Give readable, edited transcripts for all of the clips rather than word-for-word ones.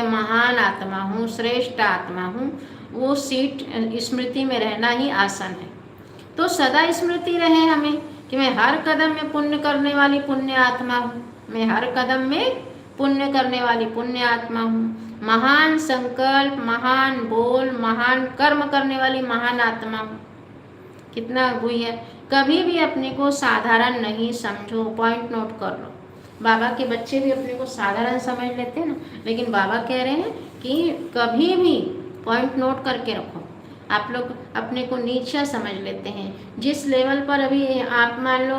महान आत्मा हूँ, श्रेष्ठ आत्मा हूँ, वो सीट स्मृति में रहना ही आसन है। तो सदा स्मृति रहे हमें कि मैं हर कदम में पुण्य करने वाली पुण्य आत्मा हूँ, मैं हर कदम में पुण्य करने वाली पुण्य आत्मा हूँ, महान संकल्प, महान बोल, महान कर्म करने वाली महान आत्मा हूँ। कितना हुई है। कभी भी अपने को साधारण नहीं समझो, पॉइंट नोट कर लो। बाबा के बच्चे भी अपने को साधारण समझ लेते हैं ना, लेकिन बाबा कह रहे हैं कि कभी भी पॉइंट नोट करके रखो। आप लोग अपने को नीचा समझ लेते हैं, जिस लेवल पर अभी आप मान लो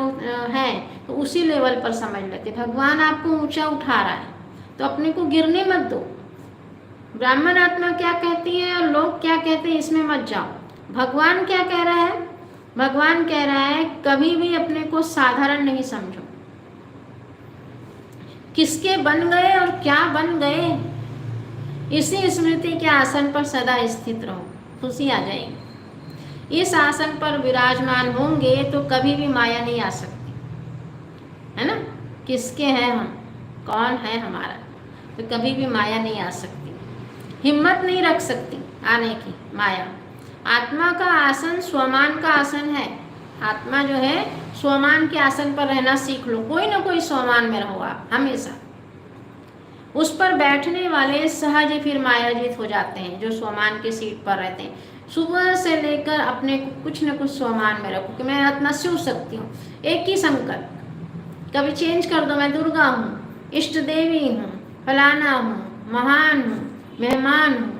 हैं तो उसी लेवल पर समझ लेते। भगवान आपको ऊंचा उठा रहा है तो अपने को गिरने मत दो। ब्राह्मण आत्मा क्या कहती है और लोग क्या कहते हैं इसमें मत जाओ। भगवान क्या कह रहा है? भगवान कह रहा है कभी भी अपने को साधारण नहीं समझो। किसके बन गए और क्या बन गए, इसी स्मृति के आसन पर सदा स्थित रहो, खुशी आ जाएगी। इस आसन पर विराजमान होंगे तो कभी भी माया नहीं आ सकती, है ना। किसके हैं हम, कौन है हमारा, तो कभी भी माया नहीं आ सकती, हिम्मत नहीं रख सकती आने की माया। आत्मा का आसन स्वमान का आसन है। आत्मा जो है स्वमान के आसन पर रहना सीख लो। कोई ना कोई स्वमान में रहो आप हमेशा। उस पर बैठने वाले सहज ही फिर मायाजीत हो जाते हैं, जो स्वमान की सीट पर रहते हैं। सुबह से लेकर अपने को कुछ न कुछ स्वमान में रखो कि मैं इतना सीख सकती हूँ। एक ही संकल्प, कभी चेंज कर दो, मैं दुर्गा हूँ, इष्ट देवी हूँ, फलाना हूँ, महान हूँ, मेहमान हूँ,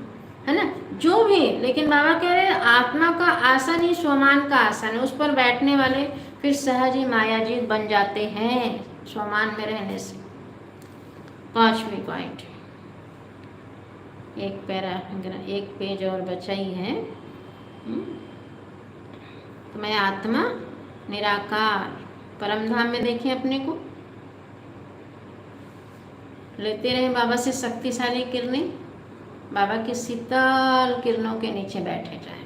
है ना, जो भी। लेकिन बाबा कह रहे हैं आत्मा का आसन ही स्वमान का आसन है। उस पर बैठने वाले फिर सहज ही मायाजीत बन जाते हैं स्वमान में रहने से। 5वीं पॉइंट, एक पेज और बचा ही है। तो मैं आत्मा निराकार परमधाम में देखें अपने को, लेते रहे बाबा से शक्तिशाली किरणें, बाबा की शीतल किरणों के नीचे बैठे जाएं।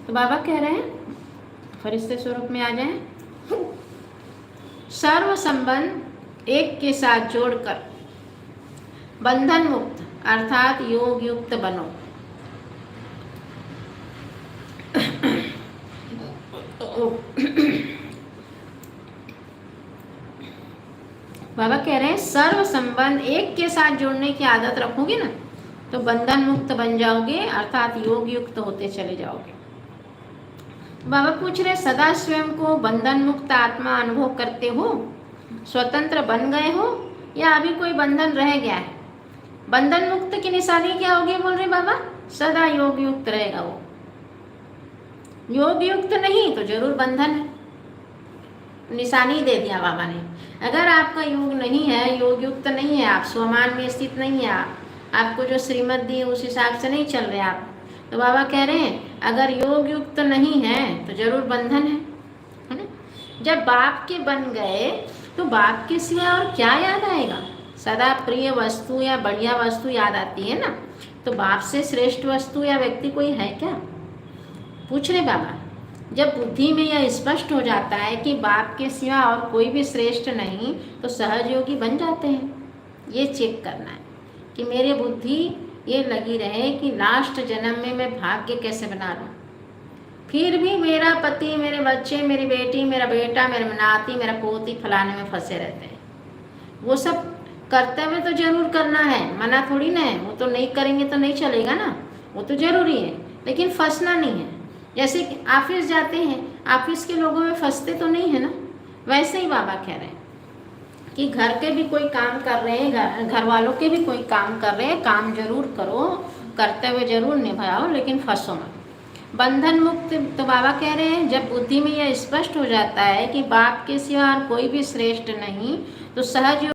तो बाबा कह रहे हैं फरिश्ते स्वरूप में आ जाएं। सर्व संबंध एक के साथ जोड़कर बंधन मुक्त अर्थात योग युक्त बनो। बाबा कह रहे हैं सर्व संबंध एक के साथ जोड़ने की आदत रखोगे ना तो बंधन मुक्त बन जाओगे, अर्थात योग युक्त होते चले जाओगे। बाबा पूछ रहे सदा स्वयं को बंधन मुक्त आत्मा अनुभव करते हो, स्वतंत्र बन गए हो या अभी कोई बंधन रह गया है? बंधन मुक्त की निशानी क्या होगी बोल रहे बाबा? सदा योग युक्त रहेगा वो। योग युक्त नहीं तो जरूर बंधन है। निशानी दे दिया बाबा ने। अगर आपका योग नहीं है, योग युक्त नहीं है, आप स्वमान में स्थित नहीं है, आपको जो श्रीमत दी है उस हिसाब से नहीं चल रहे आप, तो बाबा कह रहे हैं अगर योग युक्त नहीं है तो जरूर बंधन है ना। जब बाप के बन गए तो बाप के सिवा और क्या याद आएगा? सदा प्रिय वस्तु या बढ़िया वस्तु याद आती है ना। तो बाप से श्रेष्ठ वस्तु या व्यक्ति कोई है क्या? पूछ रहे बाबा। जब बुद्धि में यह स्पष्ट हो जाता है कि बाप के सिवा और कोई भी श्रेष्ठ नहीं तो सहज योगी बन जाते हैं। ये चेक करना है कि मेरी बुद्धि ये लगी रहे कि लास्ट जन्म में मैं भाग्य कैसे बना लूँ। फिर भी मेरा पति, मेरे बच्चे, मेरी बेटी, मेरा बेटा, मेरा नाती, मेरा पोती फलाने में फंसे रहते हैं। वो सब कर्तव्य तो जरूर करना है, मना थोड़ी ना है। वो तो नहीं करेंगे तो नहीं चलेगा ना, वो तो जरूरी है, लेकिन फंसना नहीं है। जैसे ऑफिस जाते हैं, ऑफिस के लोगों में फंसते तो नहीं है ना, वैसे ही बाबा कह रहे हैं कि घर के भी कोई काम कर रहे हैं, घर वालों के भी कोई काम कर रहे हैं, काम जरूर करो, कर्तव्य जरूर निभाओ, लेकिन फंसो मत। बंधन मुक्त तो बाबा कह रहे हैं जब बुद्धि में यह स्पष्ट हो जाता है कि बाप के सिवा और कोई भी श्रेष्ठ नहीं, तो सहज